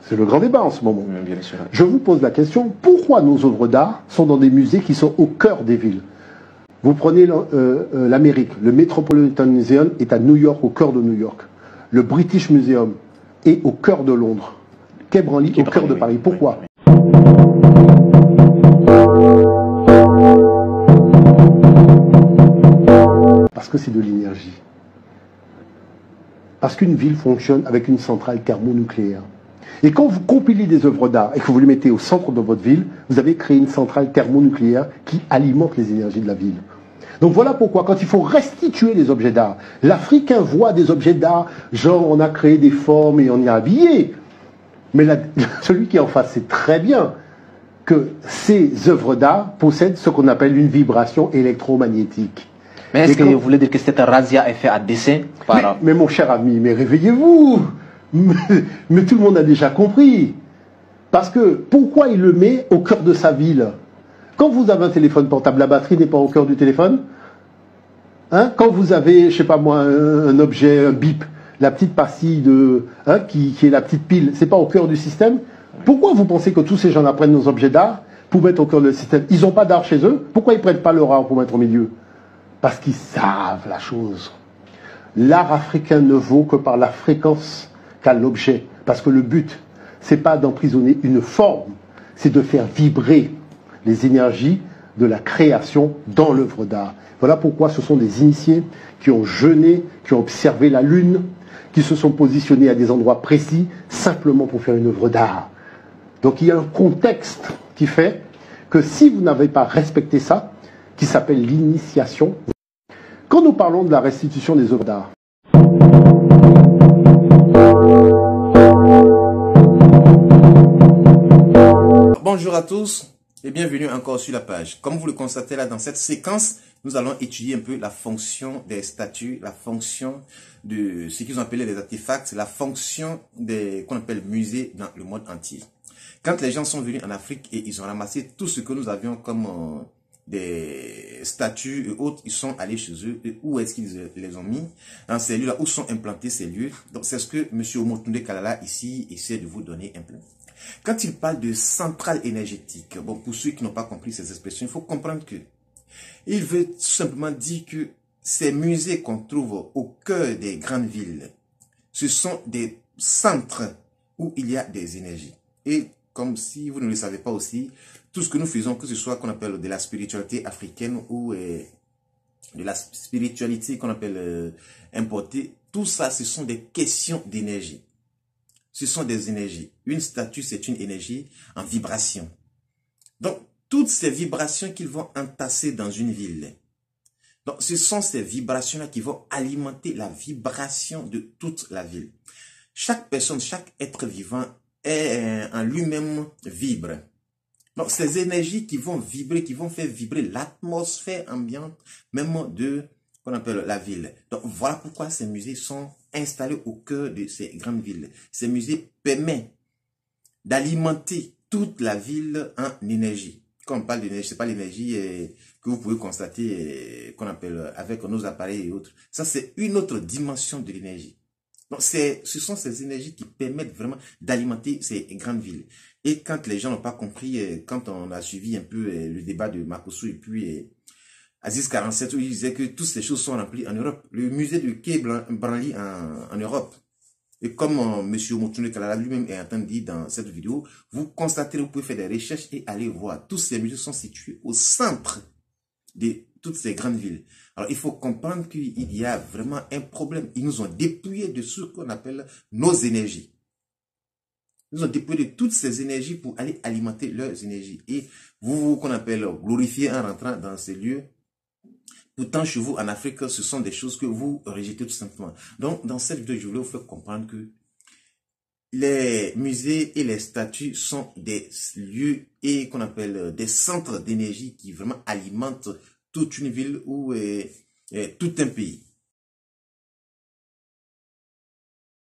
C'est le grand débat en ce moment. Bien sûr. Je vous pose la question, pourquoi nos œuvres d'art sont dans des musées qui sont au cœur des villes? Vous prenez l'Amérique, le Metropolitan Museum est à New York, au cœur de New York. Le British Museum est au cœur de Londres. Quai Branly au cœur de Paris. Pourquoi? Parce que c'est de l'énergie. Parce qu'une ville fonctionne avec une centrale thermonucléaire. Et quand vous compilez des œuvres d'art et que vous les mettez au centre de votre ville, vous avez créé une centrale thermonucléaire qui alimente les énergies de la ville. Donc voilà pourquoi, quand il faut restituer les objets d'art, l'Africain voit des objets d'art, genre on a créé des formes et on y a habillé. Mais celui qui est en face sait très bien que ces œuvres d'art possèdent ce qu'on appelle une vibration électromagnétique. Mais est-ce que vous voulez dire que cette razzia est faite à dessein mais mon cher ami, mais réveillez-vous. Mais tout le monde a déjà compris. Parce que, pourquoi il le met au cœur de sa ville? Quand vous avez un téléphone portable, la batterie n'est pas au cœur du téléphone. Hein? Quand vous avez, je sais pas moi, un objet, un bip, la petite pastille qui est la petite pile, c'est pas au cœur du système. Pourquoi vous pensez que tous ces gens-là prennent nos objets d'art pour mettre au cœur du système? Ils n'ont pas d'art chez eux. Pourquoi ils ne prennent pas leur art pour mettre au milieu? Parce qu'ils savent la chose. L'art africain ne vaut que par la fréquence qu'a l'objet. Parce que le but, c'est pas d'emprisonner une forme, c'est de faire vibrer les énergies de la création dans l'œuvre d'art. Voilà pourquoi ce sont des initiés qui ont jeûné, qui ont observé la lune, qui se sont positionnés à des endroits précis, simplement pour faire une œuvre d'art. Donc il y a un contexte qui fait que si vous n'avez pas respecté ça, qui s'appelle l'initiation, quand nous parlons de la restitution des œuvres d'art, bonjour à tous et bienvenue encore sur la page. Comme vous le constatez là dans cette séquence, nous allons étudier un peu la fonction des statues, la fonction de ce qu'ils ont appelé les artefacts, la fonction des qu'on appelle musées dans le monde entier. Quand les gens sont venus en Afrique et ils ont ramassé tout ce que nous avions comme des statues et autres, ils sont allés chez eux. Et où est-ce qu'ils les ont mis? Dans ces lieux-là, où sont implantés ces lieux? Donc c'est ce que M. Omotunde Kalala ici essaie de vous donner un peu. Quand il parle de centrale énergétique, bon, pour ceux qui n'ont pas compris ces expressions, il faut comprendre que il veut tout simplement dire que ces musées qu'on trouve au cœur des grandes villes, ce sont des centres où il y a des énergies. Et comme si vous ne le savez pas aussi, tout ce que nous faisons, que ce soit qu'on appelle de la spiritualité africaine ou de la spiritualité qu'on appelle importée, tout ça, ce sont des questions d'énergie. Ce sont des énergies. Une statue, c'est une énergie en vibration. Donc, toutes ces vibrations qu'ils vont entasser dans une ville, donc ce sont ces vibrations-là qui vont alimenter la vibration de toute la ville. Chaque personne, chaque être vivant en lui-même vibre. Donc, ces énergies qui vont vibrer, qui vont faire vibrer l'atmosphère ambiante, même de qu'on appelle la ville. Donc, voilà pourquoi ces musées sont installés au cœur de ces grandes villes. Ces musées permettent d'alimenter toute la ville en énergie. Quand on parle d'énergie, c'est pas l'énergie que vous pouvez constater qu'on appelle avec nos appareils et autres. Ça, c'est une autre dimension de l'énergie. Donc, ce sont ces énergies qui permettent vraiment d'alimenter ces grandes villes. Et quand les gens n'ont pas compris, quand on a suivi un peu le débat de Makosso et puis Aziz 47, où il disait que toutes ces choses sont remplies en Europe. Le musée de Quai Branly en Europe. Et comme M. Omotunde Kalala lui-même est en train de dire dans cette vidéo, vous constaterez, vous pouvez faire des recherches et aller voir. Tous ces musées sont situés au centre de toutes ces grandes villes. Alors, il faut comprendre qu'il y a vraiment un problème. Ils nous ont dépouillés de ce qu'on appelle nos énergies. Ils nous ont dépouillés de toutes ces énergies pour aller alimenter leurs énergies. Et vous, qu'on appelle glorifier en rentrant dans ces lieux, pourtant, chez vous, en Afrique, ce sont des choses que vous rejetez tout simplement. Donc, dans cette vidéo, je voulais vous faire comprendre que les musées et les statues sont des lieux et qu'on appelle des centres d'énergie qui vraiment alimentent toute une ville ou tout un pays.